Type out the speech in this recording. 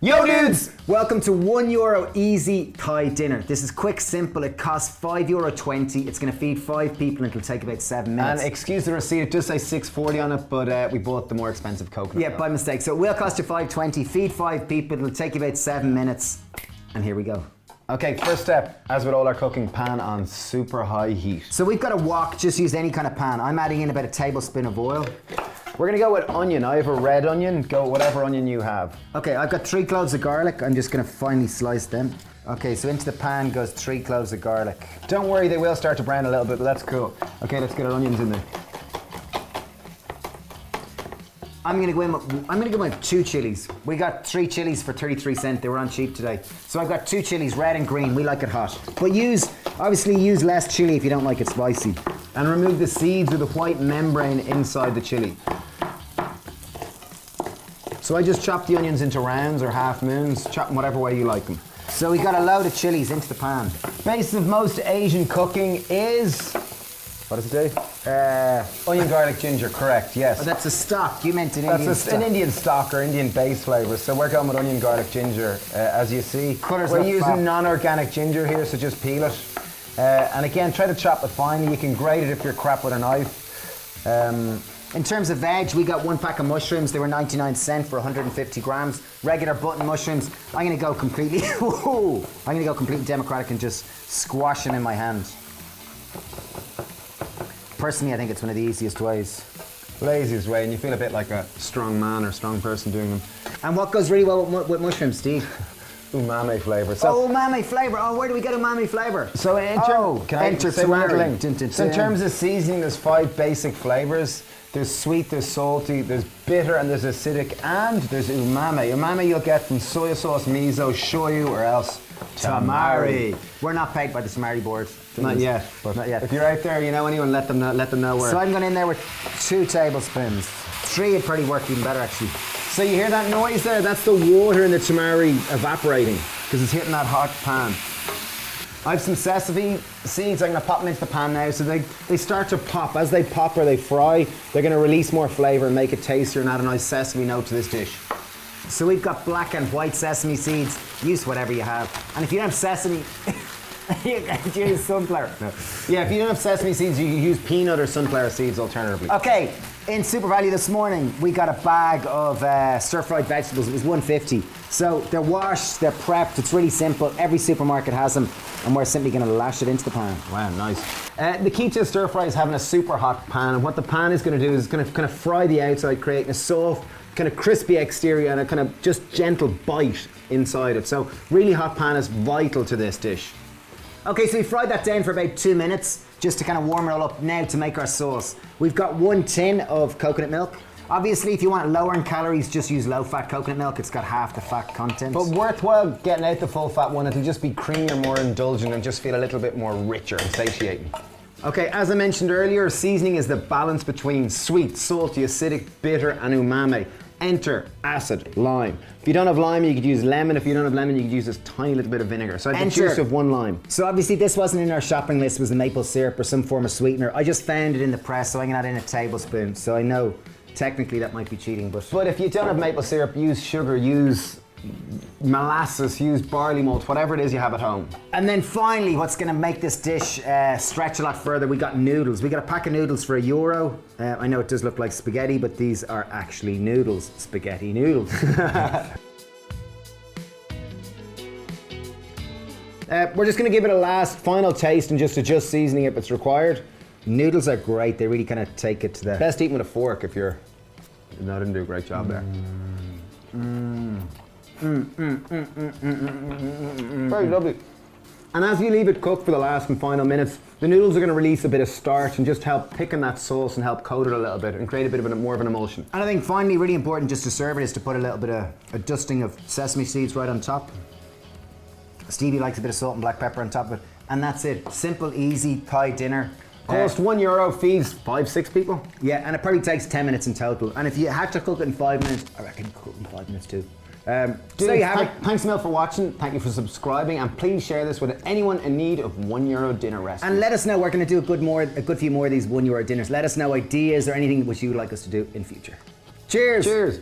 Yo dudes! Welcome to €1 easy Thai dinner. This is quick, simple, it costs €5.20. It's going to feed 5 people and it'll take about 7 minutes. And excuse the receipt, it does say $6.40 on it, but we bought the more expensive coconut Yeah, milk. by mistake. So it will cost you $5.20, feed 5 people, it'll take you about 7 minutes. And here we go. Okay, first step, as with all our cooking, pan on super high heat. So we've got a wok, just use any kind of pan. I'm adding in about a tablespoon of oil. We're gonna go with onion. I have a red onion, go with whatever onion you have. Okay, I've got 3 cloves of garlic. I'm just gonna finely slice them. Okay, so into the pan goes 3 cloves of garlic. Don't worry, they will start to brown a little bit, but that's cool. Okay, let's get our onions in there. I'm gonna go with 2 chilies. We got 3 chilies for 33 cents. They were on cheap today. So I've got 2 chilies, red and green. We like it hot. But obviously use less chili if you don't like it spicy. And remove the seeds or the white membrane inside the chili. So I just chop the onions into rounds or half moons, chop them whatever way you like them. So we got a load of chilies into the pan. Base of most Asian cooking is, what does it do? Onion, garlic, ginger, correct, yes. Oh, that's a stock. You meant an Indian stock. An Indian stock or Indian base flavour. So we're going with onion, garlic, ginger, as you see. We're using non-organic ginger here, so just peel it. And again, try to chop it finely. You can grate it if you're crap with a knife. In terms of veg, we got 1 pack of mushrooms. They were 99 cents for 150 grams. Regular button mushrooms. I'm gonna go completely, I'm gonna go completely democratic and just squash them in my hand. Personally, I think it's one of the easiest ways. Laziest way, and you feel a bit like a strong man or strong person doing them. And what goes really well with mushrooms, Steve? Umami flavour. So, umami flavour. Oh, where do we get umami flavour? So in terms of seasoning, there's 5 basic flavours. There's sweet, there's salty, there's bitter, and there's acidic, and there's umami. Umami you'll get from soy sauce, miso, shoyu, or else Tamari. We're not paid by the Tamari board. Not yet, but not yet. If you're out there, you know anyone, let them know where. So I'm going in there with 2 tablespoons. 3 would probably work even better, actually. So you hear that noise there? That's the water in the tamari evaporating because it's hitting that hot pan. I have some sesame seeds. I'm going to pop them into the pan now. So they start to pop. As they pop or they fry, they're going to release more flavour and make it tastier and add a nice sesame note to this dish. So we've got black and white sesame seeds. Use whatever you have. And if you don't have sesame, you can use sunflower. No. Yeah, if you don't have sesame seeds, you can use peanut or sunflower seeds alternatively. Okay, in Super Value this morning, we got a bag of stir-fried vegetables. It was $1.50. So they're washed, they're prepped. It's really simple. Every supermarket has them, and we're simply going to lash it into the pan. Wow, nice. The key to a stir fry is having a super hot pan, and what the pan is going to do is going to kind of fry the outside, creating a soft, kind of crispy exterior and a kind of just gentle bite inside it. So really hot pan is vital to this dish. Okay, so we fried that down for about 2 minutes just to kind of warm it all up. Now to make our sauce. We've got 1 tin of coconut milk. Obviously, if you want lower in calories, just use low-fat coconut milk. It's got half the fat content. But worthwhile getting out the full-fat one. It'll just be creamier, more indulgent, and just feel a little bit more richer and satiating. Okay, as I mentioned earlier, seasoning is the balance between sweet, salty, acidic, bitter, and umami. Enter acid, lime. If you don't have lime, you could use lemon. If you don't have lemon, you could use this tiny little bit of vinegar. So I have the juice of 1 lime. So obviously this wasn't in our shopping list, it was a maple syrup or some form of sweetener. I just found it in the press, so I'm gonna add in a tablespoon. So I know technically that might be cheating, but if you don't have maple syrup, use sugar, use molasses, use barley malt, whatever it is you have at home. And then finally, what's going to make this dish stretch a lot further, we got noodles. We got a pack of noodles for €1. I know it does look like spaghetti, but these are actually noodles, spaghetti noodles. We're just going to give it a last final taste and just adjust seasoning if it's required. Noodles are great. They really kind of take it to the... Best eating with a fork if you're... No, I didn't do a great job there. Very lovely. And as you leave it cook for the last and final minutes, the noodles are going to release a bit of starch and just help thicken that sauce and help coat it a little bit and create a bit of more of an emulsion. And I think finally, really important just to serve it is to put a little bit of a dusting of sesame seeds right on top. Stevie likes a bit of salt and black pepper on top of it. And that's it. Simple, easy Thai dinner. Cost €1, feeds 5-6 people. Yeah, and it probably takes 10 minutes in total. And if you had to cook it in 5 minutes, I reckon you could cook it in 5 minutes too. So you have it. Thanks a million for watching. Thank you for subscribing, and please share this with anyone in need of €1 dinner recipes. And let us know. We're going to do a good few more of these €1 dinners. Let us know ideas or anything which you would like us to do in future. Cheers. Cheers.